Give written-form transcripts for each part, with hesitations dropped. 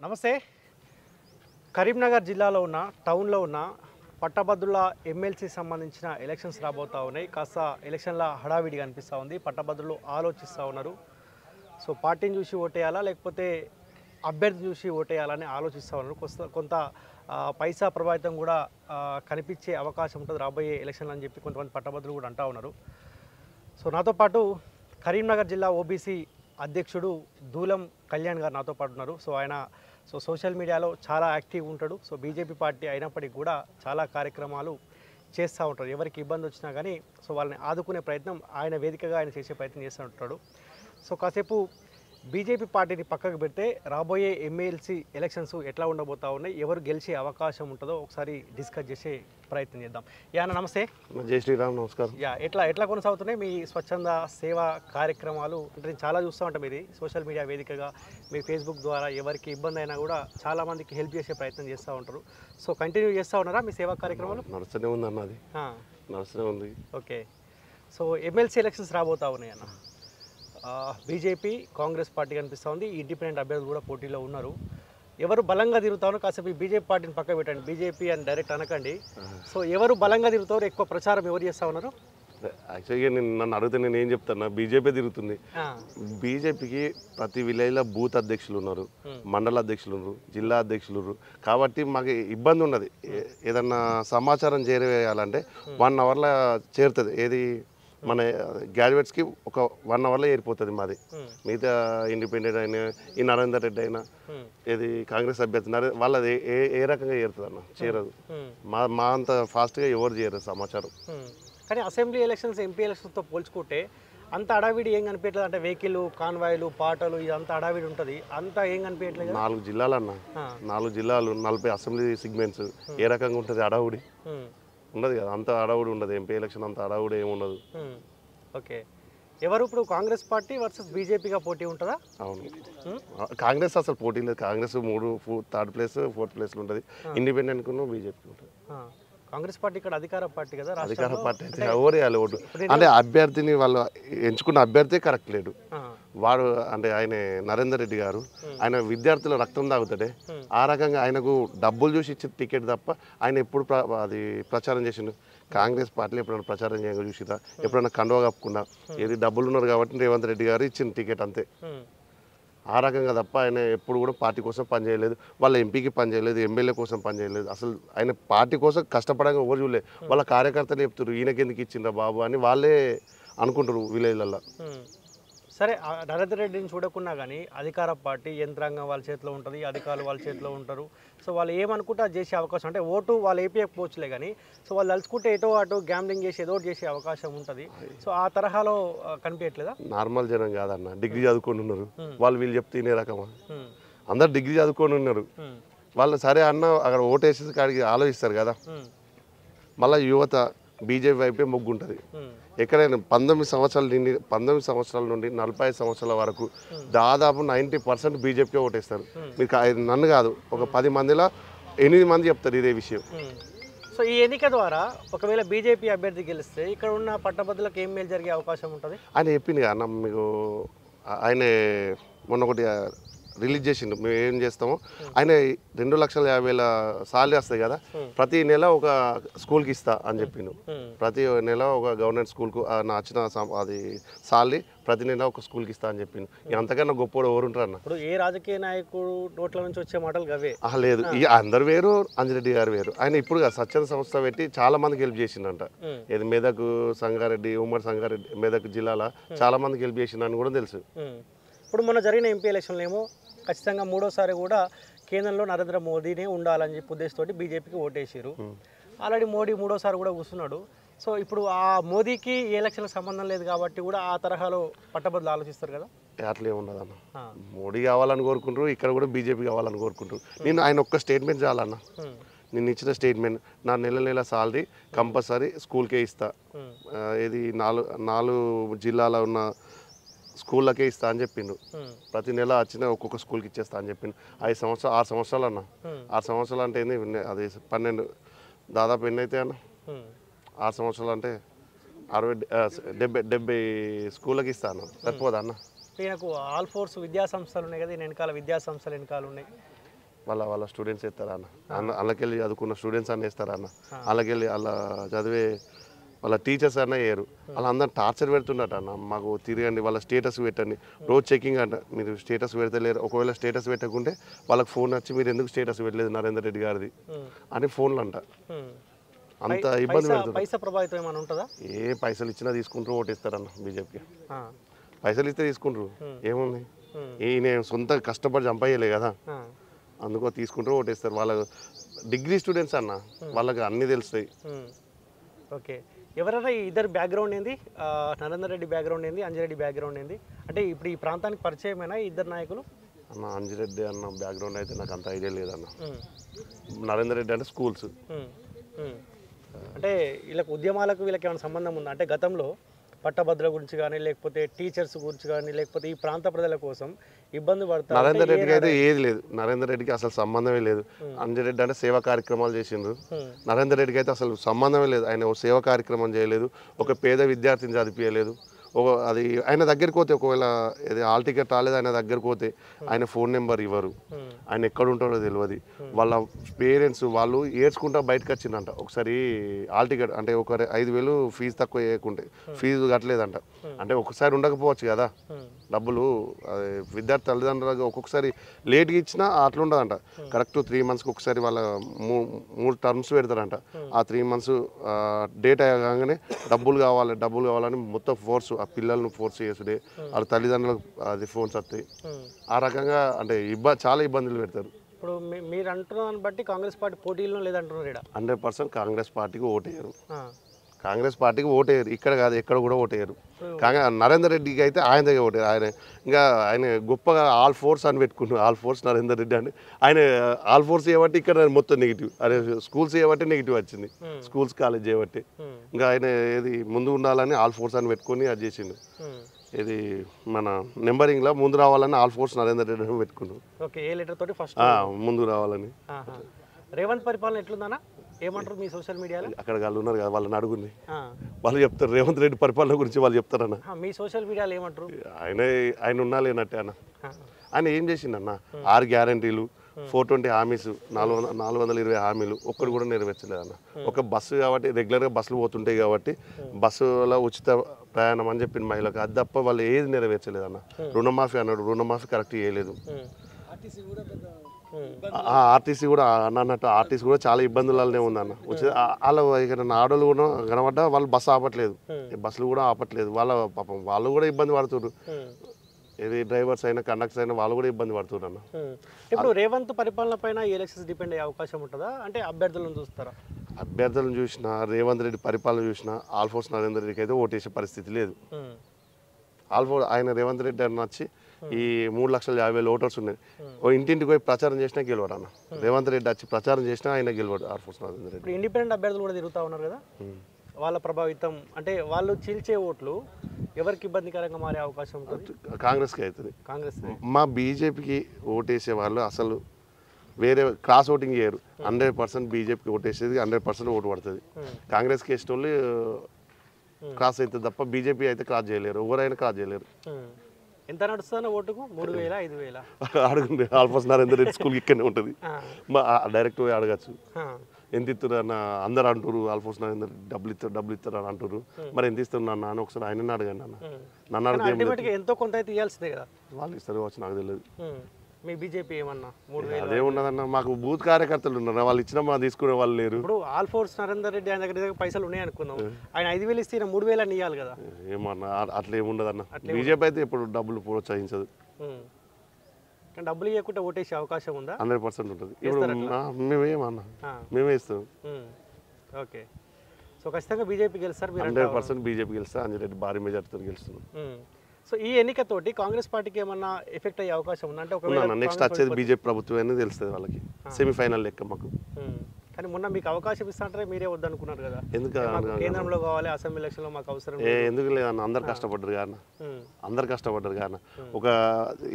నమస్తే. కరీంనగర్ జిల్లాలో ఉన్న టౌన్లో ఉన్న పట్టభద్రుల ఎమ్మెల్సీ సంబంధించిన ఎలక్షన్స్ రాబోతూ ఉన్నాయి. కాస్త ఎలక్షన్ల హడావిడిగా అనిపిస్తూ ఉంది. పట్టభద్రులు ఆలోచిస్తూ ఉన్నారు. సో పార్టీని చూసి ఓటేయాలా లేకపోతే అభ్యర్థి చూసి ఓటేయాలని ఆలోచిస్తూ ఉన్నారు. కొంత పైసా ప్రభావితం కూడా కనిపించే అవకాశం ఉంటుంది రాబోయే ఎలక్షన్లు అని చెప్పి కొంతమంది పట్టభద్రులు కూడా అంటూ ఉన్నారు. సో నాతో పాటు కరీంనగర్ జిల్లా ఓబీసీ అధ్యక్షుడు దూలం కళ్యాణ్ గారు నాతో పాటు ఉన్నారు. సో ఆయన సోషల్ మీడియాలో చాలా యాక్టివ్ ఉంటాడు. సో బీజేపీ పార్టీ అయినప్పటికీ కూడా చాలా కార్యక్రమాలు చేస్తూ ఉంటారు. ఎవరికి ఇబ్బంది వచ్చినా కానీ సో వాళ్ళని ఆదుకునే ప్రయత్నం ఆయన వేదికగా ఆయన చేసే ప్రయత్నం చేస్తూ ఉంటాడు. సో కాసేపు బీజేపీ పార్టీని పక్కకు పెడితే రాబోయే ఎమ్మెల్సీ ఎలక్షన్స్ ఎట్లా ఉండబోతా ఉన్నాయి, ఎవరు గెలిచే అవకాశం ఉంటుందో ఒకసారి డిస్కస్ చేసే ప్రయత్నం చేద్దాం. యా నమస్తే. జై శ్రీరామ్. నమస్కారం. యా ఎట్లా కొనసాగుతున్నాయి మీ స్వచ్ఛంద సేవా కార్యక్రమాలు? అంటే నేను చాలా చూస్తూ ఉంటాం, ఇది సోషల్ మీడియా వేదికగా మీ ఫేస్బుక్ ద్వారా ఎవరికి ఇబ్బంది అయినా కూడా చాలామందికి హెల్ప్ చేసే ప్రయత్నం చేస్తూ ఉంటారు. సో కంటిన్యూ చేస్తూ ఉన్నారా మీ సేవా కార్యక్రమాలు? నడుస్తూనే ఉంది అన్న, అది నడుస్తూనే ఉంది. ఓకే. సో ఎమ్మెల్సీ ఎలక్షన్స్ రాబోతా ఉన్నాయి అన్న. బీజేపీ కాంగ్రెస్ పార్టీ కనిపిస్తూ ఉంది. ఇండిపెండెంట్ అభ్యర్థులు కూడా పోటీలో ఉన్నారు. ఎవరు బలంగా తిరుగుతారో కాసేపు ఈ బీజేపీ పార్టీని పక్క పెట్టండి, బీజేపీ అని డైరెక్ట్ అనకండి. సో ఎవరు బలంగా తిరుగుతారో, ఎక్కువ ప్రచారం ఎవరు చేస్తూ ఉన్నారు? యాక్చువల్గా నన్ను అడిగితే నేను ఏం చెప్తాను, బీజేపీ తిరుగుతుంది. బీజేపీకి ప్రతి విలేజ్లో బూత్ అధ్యక్షులు ఉన్నారు, మండల అధ్యక్షులు ఉన్నారు, జిల్లా అధ్యక్షులు ఉన్నారు. కాబట్టి మాకు ఇబ్బంది ఉన్నది. ఏదన్నా సమాచారం చేరవేయాలంటే 1 అవర్లో చేరుతుంది. ఏది మన గ్రాడ్యుయేట్స్కి ఒక 1 అవర్లో ఏరిపోతుంది మాది. మిగతా ఇండిపెండెంట్ అయినా ఈ నరేందర్ రెడ్డి అయినా ఏది కాంగ్రెస్ అభ్యర్థి వాళ్ళది ఏ రకంగా చేరుతుంది అన్న, చేరదు. మా అంత ఫాస్ట్గా ఎవరు చేయరు సమాచారం. కానీ అసెంబ్లీ ఎలక్షన్స్, ఎంపీ ఎలక్షన్స్తో పోల్చుకుంటే అంత అడావిడి ఏం కనిపించలేదు. అంటే వెహికల్, కాన్వాయ్లు, పాటలు ఇదంతా అడావిడి ఉంటుంది, అంతా ఏం కనిపించట్లేదు. 4 జిల్లాలు అన్న, 4 జిల్లాలు, 40 అసెంబ్లీ సెగ్మెంట్స్, ఏ రకంగా ఉంటుంది అడావుడి? ఉండదు కదా, అంత అడావుడి ఉండదు. ఎంపీ ఎలక్షన్ అంత అడావుడి ఏమి ఉండదు. ఓకే. ఎవరు ఇప్పుడు కాంగ్రెస్ పార్టీ వర్సెస్ బీజేపీగా పోటీ ఉంటుందా? అవును, కాంగ్రెస్ అసలు పోటీ లేదు. కాంగ్రెస్ 3 ప్లేస్ 4th ప్లేస్లో ఉంటుంది. ఇండిపెండెంట్కు బీజేపీ ఉంటుంది. కాంగ్రెస్ పార్టీ ఇక్కడ అధికార పార్టీ కదా, అధికార పార్టీ అయితే ఎవరు వేయాలి ఓటు? అంటే అభ్యర్థిని వాళ్ళు ఎంచుకున్న అభ్యర్థి కరెక్ట్ లేడు. వాడు అంటే ఆయన నరేందర్ రెడ్డి గారు, ఆయన విద్యార్థుల రక్తం తాగుతాడే. ఆ రకంగా ఆయనకు డబ్బులు చూసి ఇచ్చిన టికెట్ తప్ప ఆయన ఎప్పుడు అది ప్రచారం చేసిండు? కాంగ్రెస్ పార్టీలో ఎప్పుడైనా ప్రచారం చేయగా చూసిరా? ఎప్పుడైనా కండువా కప్పుకున్నా? ఏది డబ్బులు ఉన్నారు కాబట్టి రేవంత్ రెడ్డి గారు ఇచ్చిన టికెట్ అంతే. ఆ రకంగా తప్ప ఆయన ఎప్పుడు కూడా పార్టీ కోసం పనిచేయలేదు. వాళ్ళ ఎంపీకి పనిచేయలేదు, ఎమ్మెల్యే కోసం పనిచేయలేదు. అసలు ఆయన పార్టీ కోసం కష్టపడంగా ఎవరు చూడలేదు. వాళ్ళ కార్యకర్తలు చెప్తారు ఈయనకి ఎందుకు ఇచ్చిండ్రా బాబు అని వాళ్ళే అనుకుంటారు విలేజ్లలో. సరే, నరేందర్ రెడ్డిని చూడకున్నా కానీ అధికార పార్టీ యంత్రాంగం వాళ్ళ చేతిలో ఉంటుంది, అధికారులు వాళ్ళ చేతిలో ఉంటారు. సో వాళ్ళు ఏమనుకుంటే అది చేసే అవకాశం, అంటే ఓటు వాళ్ళు ఏపీయకపోవచ్చులే కానీ సో వాళ్ళు తలుచుకుంటే ఎటో అటు గ్యాంబ్లింగ్ చేసి ఏదో చేసే అవకాశం ఉంటుంది. సో ఆ తరహాలో కనిపించట్లేదా? నార్మల్ జనం కాదన్న, డిగ్రీ చదువుకొని ఉన్నారు వాళ్ళు. వీళ్ళు చెప్తే ఇనే రకమా? అందరు డిగ్రీ చదువుకొని ఉన్నారు వాళ్ళు. సరే అన్న, అక్కడ ఓటు వేసేసి కాడికి ఆలోచిస్తారు కదా. మళ్ళీ యువత బీజేపీ వైపే మొగ్గు ఉంటుంది. ఎక్కడైనా 19 సంవత్సరాల నుండి 45 సంవత్సరాల వరకు దాదాపు 90% బీజేపీకే ఓటేస్తారు. మీకు నన్ను కాదు, ఒక 10 మందిలో 8 మంది చెప్తారు ఇదే విషయం. సో ఈ ఎన్నిక ద్వారా ఒకవేళ బీజేపీ అభ్యర్థి గెలిస్తే ఇక్కడ ఉన్న పట్టభద్రులకు ఏం మేలు జరిగే అవకాశం ఉంటుంది? ఆయన చెప్పింది కదా మీకు, ఆయన మొన్న ఒకటి రిలీజ్ చేసిండు. మేము ఏం చేస్తామో, ఆయన 2,50,000 సాలరీ వస్తాయి కదా, ప్రతి నెల ఒక స్కూల్కి ఇస్తా అని చెప్పిండు. ప్రతి నెల ఒక గవర్నమెంట్ స్కూల్కు నా వచ్చిన అది సాలరీ ప్రతి నెల ఒక స్కూల్కి ఇస్తా అని చెప్పిండు. అంతకన్నా గొప్ప ఎవరు ఉంటారు అన్న? ఇప్పుడు ఏ రాజకీయ నాయకుడు నోట్ల నుంచి వచ్చే మాటలు గవే లేదు. ఇక అందరు వేరు, అంజిరెడ్డి గారు వేరు. ఆయన ఇప్పుడు స్వచ్ఛంద సంస్థ పెట్టి చాలా మందికి హెల్ప్ చేసిండంట. ఇది మెదక్ సంగారెడ్డి, ఉమ్మడి సంగారెడ్డి, మెదక్ జిల్లాలో చాలా మందికి హెల్ప్ చేసిండని కూడా తెలుసు. ఇప్పుడు మొన్న జరిగిన ఎంపీ ఎలక్షన్లు ఏమో ఖచ్చితంగా 3వసారి కూడా కేంద్రంలో నరేంద్ర మోదీనే ఉండాలని చెప్పి ఉద్దేశంతో బీజేపీకి ఓటేసారు. ఆల్రెడీ మోడీ 3వసారి కూడా కూర్చున్నాడు. సో ఇప్పుడు ఆ మోదీకి ఏ ఎలక్షన్లకు సంబంధం లేదు కాబట్టి కూడా ఆ తరహాలో పట్టభద్రులు ఆలోచిస్తారు కదా. అట్లే ఉండదన్న, మోడీ కావాలని కోరుకుంటారు, ఇక్కడ కూడా బీజేపీ కావాలని కోరుకుంటారు. నేను ఆయన ఒక్క స్టేట్మెంట్ చాలన్న, నేను ఇచ్చిన స్టేట్మెంట్, నా నెల సాలరీ కంపల్సరీ స్కూల్కే ఇస్తా, ఇది 4 జిల్లాలో ఉన్న స్కూళ్ళకే ఇస్తా అని చెప్పిండు. ప్రతి నెల వచ్చిన ఒక్కొక్క స్కూల్కి ఇచ్చేస్తా అని చెప్పిండు. 6 సంవత్సరాలు అన్న. 6 సంవత్సరాలు అంటే ఏంది, అది 12 దాదాపు ఎన్ని అయితే అన్న? 6 సంవత్సరాలు అంటే 70 స్కూళ్ళకి ఇస్తాను. సరిపోదా అన్న? ఈయనకు ఆల్ ఫోర్స్ విద్యా సంస్థలు ఉన్నాయి కదా, వెనకాల విద్యా సంస్థలు వెనకాల ఉన్నాయి. వాళ్ళ వాళ్ళ స్టూడెంట్స్ వేస్తారా అన్న వాళ్ళకెళ్ళి చదువుకున్న స్టూడెంట్స్ అన్న వేస్తారా అన్న వాళ్ళకెళ్ళి వాళ్ళ చదివే వాళ్ళ టీచర్స్ అన్న వేయరు వాళ్ళ అందరూ టార్చర్ పెడుతున్నట్టు అన్న మాకు తిరగండి వాళ్ళ స్టేటస్ పెట్టండి రోజు చెకింగ్ అంట మీరు స్టేటస్ పెడతలేరు ఒకవేళ స్టేటస్ పెట్టకుంటే వాళ్ళకి ఫోన్ వచ్చి మీరు ఎందుకు స్టేటస్ పెట్టలేదు నరేందర్ రెడ్డి గారిది అని ఫోన్లు అంట అంత ఇబ్బంది పెడుతుంది ఏ పైసలు ఇచ్చినా తీసుకుంటారు ఓటేస్తారన్న బీజేపీకి పైసలు ఇస్తే తీసుకుంటారు ఏముంది నేను సొంత కష్టపడి చంపయ్యలే కదా అందుకో తీసుకుంటారు ఓటేస్తారు వాళ్ళ డిగ్రీ స్టూడెంట్స్ అన్న వాళ్ళకి అన్నీ తెలుస్తాయి. ఓకే, ఎవరైనా ఇద్దరు బ్యాక్గ్రౌండ్ ఏంది, నరేందర్ రెడ్డి బ్యాక్గ్రౌండ్ ఏంది, అంజిరెడ్డి బ్యాక్గ్రౌండ్ ఏంది, అంటే ఇప్పుడు ఈ ప్రాంతానికి పరిచయమైనా ఇద్దరు నాయకులు? అన్న అంజిరెడ్డి అన్న బ్యాక్గ్రౌండ్ అయితే నాకు అంత ఐడియా లేదన్న. నరేందర్ రెడ్డి అంటే స్కూల్స్ అంటే వీళ్ళకి ఉద్యమాలకు వీళ్ళకి ఏమైనా సంబంధం ఉందా? అంటే గతంలో పట్టభద్రుల గురించి కానీ లేకపోతే టీచర్స్ గురించి కానీ లేకపోతే ఈ ప్రాంత ప్రజల కోసం ఇబ్బంది పడతారు. నరేందర్ రెడ్డికి అయితే ఏది లేదు, నరేందర్ రెడ్డికి అసలు సంబంధమే లేదు. అంజిరెడ్డి అంటే సేవా కార్యక్రమాలు చేసిండ్రు, నరేందర్ రెడ్డికి అయితే అసలు సంబంధమే లేదు. ఆయన ఒక సేవా కార్యక్రమం చేయలేదు, ఒక పేద విద్యార్థిని చదివించలేదు. అది ఆయన దగ్గరికి పోతే ఒకవేళ ఇది హాల్ టికెట్ రాలేదు ఆయన దగ్గరికి పోతే ఆయన ఫోన్ నెంబర్ ఇవ్వరు, ఆయన ఎక్కడ ఉంటారో తెలియదు. వాళ్ళ పేరెంట్స్ వాళ్ళు ఏడ్చుకుంటా బయటకు వచ్చిందంట. ఒకసారి హాల్ టికెట్ అంటే ఒక 5,000 ఫీజు తక్కువ వేయకుంటే ఫీజు కట్టలేదంట. అంటే ఒకసారి ఉండకపోవచ్చు కదా డబ్బులు, విద్యార్థి తల్లిదండ్రులకు ఒక్కొక్కసారి లేట్గా ఇచ్చినా అట్లా ఉండదంట. కరెక్ట్ 3 మంత్స్కి ఒకసారి వాళ్ళ 3 టర్మ్స్ పెడతారంట. ఆ 3 మంత్స్ డేట్ అయ్యగానే డబ్బులు కావాలని మొత్తం ఫోర్స్ ఆ పిల్లలను ఫోర్స్ చేసుడే, వాళ్ళ తల్లిదండ్రులకు అది ఫోన్స్ వస్తాయి. ఆ రకంగా అంటే చాలా ఇబ్బందులు పెడతారు. ఇప్పుడు మీరు అంటున్న దాన్ని బట్టి కాంగ్రెస్ పార్టీ పోటీలో లేదంటున్నారు. 100% కాంగ్రెస్ పార్టీకి ఓటేయరు, కాంగ్రెస్ పార్టీకి ఓటేయరు. ఇక్కడ కాదు ఎక్కడ కూడా ఓటేయరు. నరేందర్ రెడ్డికి అయితే ఆయన దగ్గర ఓటేయరు. ఆయన గొప్పగా ఆల్ ఫోర్స్ అని పెట్టుకున్నారు. ఆల్ ఫోర్స్ నరేందర్ రెడ్డి అని ఆయన ఆల్ ఫోర్స్ చేయబట్టి ఇక్కడ మొత్తం నెగిటివ్. అదే స్కూల్స్ చేయబట్టి నెగిటివ్ వచ్చింది, స్కూల్స్ కాలేజ్ చేయబట్టి. ఇంకా ఆయన ఏది ముందు ఉండాలని ఆల్ ఫోర్స్ అని పెట్టుకుని అది చేసిండు. ఇది మన నెంబరింగ్లో ముందు రావాలని ఆల్ ఫోర్స్ నరేందర్ రెడ్డి అని పెట్టుకున్నాం, ముందు రావాలని. రేవంత్ పరిపాలన ఎట్లుందన్నా ఏమంటారు మీ సోషల్ మీడియాలో? అక్కడ వాళ్ళు ఉన్నారు కదా, వాళ్ళని అడుగుంది, వాళ్ళు చెప్తారు. రేవంత్ రెడ్డి పరిపాలన గురించి వాళ్ళు చెప్తారన్న. మీ సోషల్ మీడియాలో ఏమంటారు? ఆయన ఉన్నా లేనట్టే అన్న. ఆయన ఏం చేసిండన్న, 6 గ్యారంటీలు, 420 హామీస్, 420 హామీలు ఒక్కడు కూడా నెరవేర్చలేదన్న. ఒక బస్సు కాబట్టి రెగ్యులర్గా బస్సులు పోతుంటాయి కాబట్టి బస్సులో ఉచిత ప్రయాణం అని చెప్పిన మహిళలకు, అది తప్ప వాళ్ళు ఏది నెరవేర్చలేదన్న. రుణమాఫీ అన్నాడు, రుణమాఫీ కరెక్ట్ చేయలేదు. ఆర్టీసీ కూడా అన్నట్టు ఆర్టీసీ కూడా చాలా ఇబ్బందులనే ఉందన్న. వాళ్ళ ఇక్కడ ఆడోళ్ళు కూడా కనబడ్డా వాళ్ళు బస్సు ఆపట్లేదు, బస్సులు కూడా ఆపట్లేదు. వాళ్ళ పాపం వాళ్ళు కూడా ఇబ్బంది పడుతున్నారు. ఏది డ్రైవర్స్ అయినా కండక్టర్స్ అయినా వాళ్ళు కూడా ఇబ్బంది పడుతున్నారు అన్న. ఇప్పుడు రేవంత్ పరిపాలన పైన ఎలక్షన్స్ డిపెండ్ అయ్యే అవకాశం ఉంటుందా? అంటే అభ్యర్థులను చూస్తారా? అభ్యర్థులను చూసినా రేవంత్ రెడ్డి పరిపాలన చూసినా ఆల్ఫోర్స్ నరేందర్ రెడ్డికి అయితే ఓటేసే పరిస్థితి లేదు. ఆల్ఫోర్స్ ఆయన రేవంత్ రెడ్డి అని వచ్చి ఈ 3,50,000 ఓటర్స్ ఉన్నాయి, ఓ ఇంటింటికి పోయి ప్రచారం చేసినా గెలవాడు అన్న. రేవంత్ రెడ్డి వచ్చి ప్రచారం చేసినా ఆయన గెలవాడు ఆల్ఫోర్స్ నరేందర్ రెడ్డి. ఇండిపెండెంట్ అభ్యర్థులు కూడా తిరుగుతూ ఉన్నారు కదా, వాళ్ళ ప్రభావితం అంటే వాళ్ళు చీల్చే ఓట్లు ఎవరికి ఇబ్బందికరంగా మారే అవకాశం ఉంటుంది? కాంగ్రెస్కి అవుతుంది. కాంగ్రెస్ మా బీజేపీకి ఓటేసే వాళ్ళు అసలు వేరే క్రాస్ ఓటింగ్ చేయరు. 100% బీజేపీకి ఓటేసేది 100% ఓటు పడుతుంది. కాంగ్రెస్కి వేసిన వాళ్ళు క్రాస్ అవుతుంది తప్ప బీజేపీ అయితే క్రాస్ చేయలేరు, ఎవరైనా క్రాస్ చేయలేరు. ఎంత నడుస్తుందో ఓటుకు? 3,000 5,000 అడగండి. ఆల్మోస్ట్ నరేందర్ రెడ్డి స్కూల్ ఇక్కడనే ఉంటుంది, డైరెక్ట్ పోయి అడగచ్చు. ఎంత ఇస్తారు అన్న అందరు అంటారు, ఆల్మోస్ట్ నరేందర్ డబ్బులు ఇస్తారు అని అంటారు. మరి ఎంత ఇస్తారు అన్న అని ఒకసారి ఆయన అడగండి అన్న. నన్ను అడిగితే ఎంతో కొంత అయితే ఇవ్వాల్సిందే కదా. వాళ్ళు ఇస్తారు కావచ్చు, నాకు తెలియదు. మీ బీజేపీ ఏమన్నా 3,000? అదే ఉండదన్న, మాకు బూత్ కార్యకర్తలు ఉన్నారు, వాళ్ళు ఇచ్చినా మా తీసుకునే వాళ్ళు లేరు. ఇప్పుడు ఆల్ ఫోర్స్ నరేందర్ రెడ్డి ఆయన దగ్గర పైసలు ఉన్నాయి అనుకుందాం, ఆయన 5,000 ఇస్తే 3,000 అని ఇవ్వాలి కదా. ఏమన్నా అట్లా ఏముండదన్న, బీజేపీ అయితే ఇప్పుడు డబ్బులు ప్రోత్సహించదు. కానీ డబ్బులు ఇవ్వకుండా ఓటేసే అవకాశం ఉందా? 100% ఉంటుంది. ఇప్పుడు మేమేమన్నా మేమే ఇస్తాం. ఓకే, సో ఖచ్చితంగా బీజేపీ గెలుస్తారు. 100% బీజేపీ గెలుస్తా, అంజిరెడ్డి భారీ మెజార్టీతో గెలుస్తున్నాం. సో ఈ ఎన్నికతోటి కాంగ్రెస్ పార్టీకి ఏమన్నా ఎఫెక్ట్ అయ్యే అవకాశం ఉందంటే? ఒకవేళ నెక్స్ట్ వచ్చేది బీజేపీ ప్రభుత్వం అనేది తెలుస్తుంది వాళ్ళకి, సెమీఫైనల్ లెక్క మాకు. కానీ మొన్న మీకు అవకాశం ఇస్తాంటే మీరే వద్దనుకున్నారు కదా, ఎందుకు కేంద్రంలో కావాలి, అసెంబ్లీ ఎలక్షన్లో మాకు అవసరం ఎందుకు లేదన్న. అందరు కష్టపడ్డారు కానీ, అందరు కష్టపడ్డారు కానీ ఒక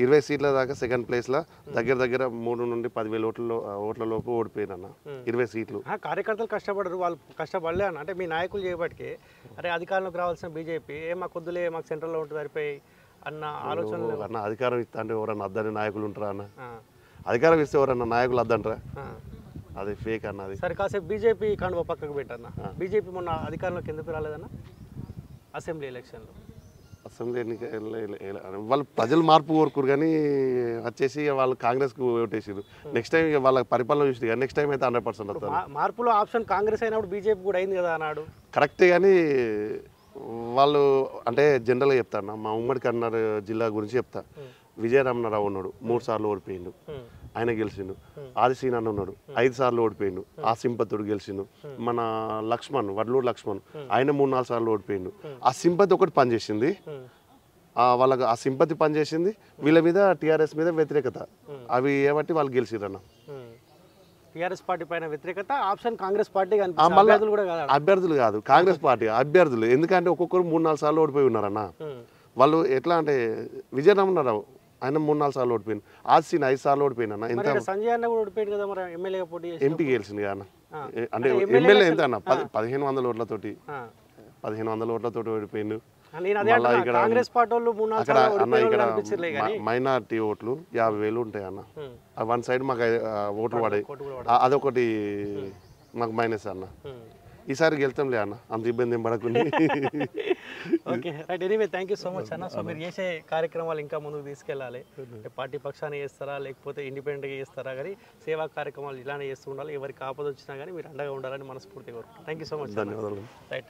20 సీట్ల దాకా సెకండ్ ప్లేస్లో దగ్గర 3 నుండి 10,000 ఓట్ల లోపు ఓడిపోయినన్న. 20 సీట్లు కార్యకర్తలు కష్టపడరు, వాళ్ళు కష్టపడలే అన్న. అంటే మీ నాయకులు చేయబట్టికి అరే అధికారంలోకి రావాల్సిన బీజేపీ మాకు వద్దులే, మాకు సెంట్రల్లో ఉంటుంది సరిపోయి అన్న ఆలోచనలు అన్న. అధికారం ఇస్తా అంటే ఎవరన్నా అద్దని నాయకులు ఉంటారా అన్న? అధికారం ఇస్తే ఎవరన్నా నాయకులు వద్దంటారా? ఆ. అది ఫేక్ అన్నది. సరే కాసేపు బీజేపీ కాండువ పక్కకు పెట్టన్న. బీజేపీ మొన్న అధికారంలోకి ఎందుకు రాలేదన్న అసెంబ్లీ ఎలక్షన్లో? అసెంబ్లీ వాళ్ళు ప్రజలు మార్పు కోరుకురు కానీ వచ్చేసి వాళ్ళు కాంగ్రెస్కు ఓటేసారు. నెక్స్ట్ టైం ఇక వాళ్ళ పరిపాలన చూసి కానీ నెక్స్ట్ టైం అయితే 100% వస్తారు. మార్పులో ఆప్షన్ కాంగ్రెస్ అయినప్పుడు బీజేపీ కూడా అయింది కదా అన్నాడు. కరెక్టే కానీ వాళ్ళు అంటే జనరల్గా చెప్తాను, మా ఉమ్మడి కర్నూలు జిల్లా గురించి చెప్తా. విజయరామరావు ఉన్నాడు, 3 సార్లు ఓడిపోయిండు, ఆయన గెలిచిండు. ఆదిశీన్ అన్న ఉన్నాడు, 5 సార్లు ఓడిపోయిండు, ఆ సింపతుడు గెలిచిండు. మన లక్ష్మణ్, వడ్లూరు లక్ష్మణ్, ఆయన 3-4 సార్లు ఓడిపోయిండు. ఆ సింపతి ఒకటి పనిచేసింది, వాళ్ళకి ఆ సింపతి పనిచేసింది. వీళ్ళ మీద టీఆర్ఎస్ మీద వ్యతిరేకత, అవి ఏబట్టి వాళ్ళు గెలిచిరన్న. టీఆర్ఎస్ పార్టీ పైన వ్యతిరేకత ఆప్షన్ కాంగ్రెస్ పార్టీ అభ్యర్థులు కాదు, కాంగ్రెస్ పార్టీ అభ్యర్థులు. ఎందుకంటే ఒక్కొక్కరు 3-4 సార్లు ఓడిపోయి ఉన్నారన్న. వాళ్ళు ఎట్లా అంటే విజయరామరావు ఆయన 3-4 సార్లు ఓడిపోయింది, ఆదిశీన్ 5 సార్లు ఓడిపోయినా. ఎంత సంజయ్ అన్న కూడా ఓడిపోయింది కదా మరి, ఎమ్మెల్యేగా పోటీ చేసి ఎంపీ గెలిచింది కదా అంటే ఎమ్మెల్యే ఎంత అన్న 1500 ఓట్లతోటి 1500 ఓట్లతోటి ఓడిపోయిండు. కాంగ్రెస్ పార్టీ వాళ్ళు అక్కడ అన్న ఇక్కడ మైనార్టీ ఓట్లు 50,000 ఉంటాయి అన్న. వన్ సైడ్ మాకు ఓట్లు పడాయి, అదొకటి మాకు మైనస్ అన్న. ఈసారి గెలుతాంలే అన్న, అంత ఇబ్బంది ఏం పడకుండా. Okay right, anyway thank you so much అన్న. సో మీరు చేసే కార్యక్రమాలు ఇంకా ముందుకు తీసుకెళ్ళాలి. పార్టీ పక్షాన్ని చేస్తారా లేకపోతే ఇండిపెండెంట్గా చేస్తారా, కానీ సేవా కార్యక్రమాలు ఇలానే చేస్తూ ఉండాలి. ఎవరికి ఆపద వచ్చినా కానీ మీరు అండగా ఉండాలని మనస్ఫూర్తిగా కోరుకుంటున్నాను. Thank you so much. ధన్యవాదాలు. రైట్.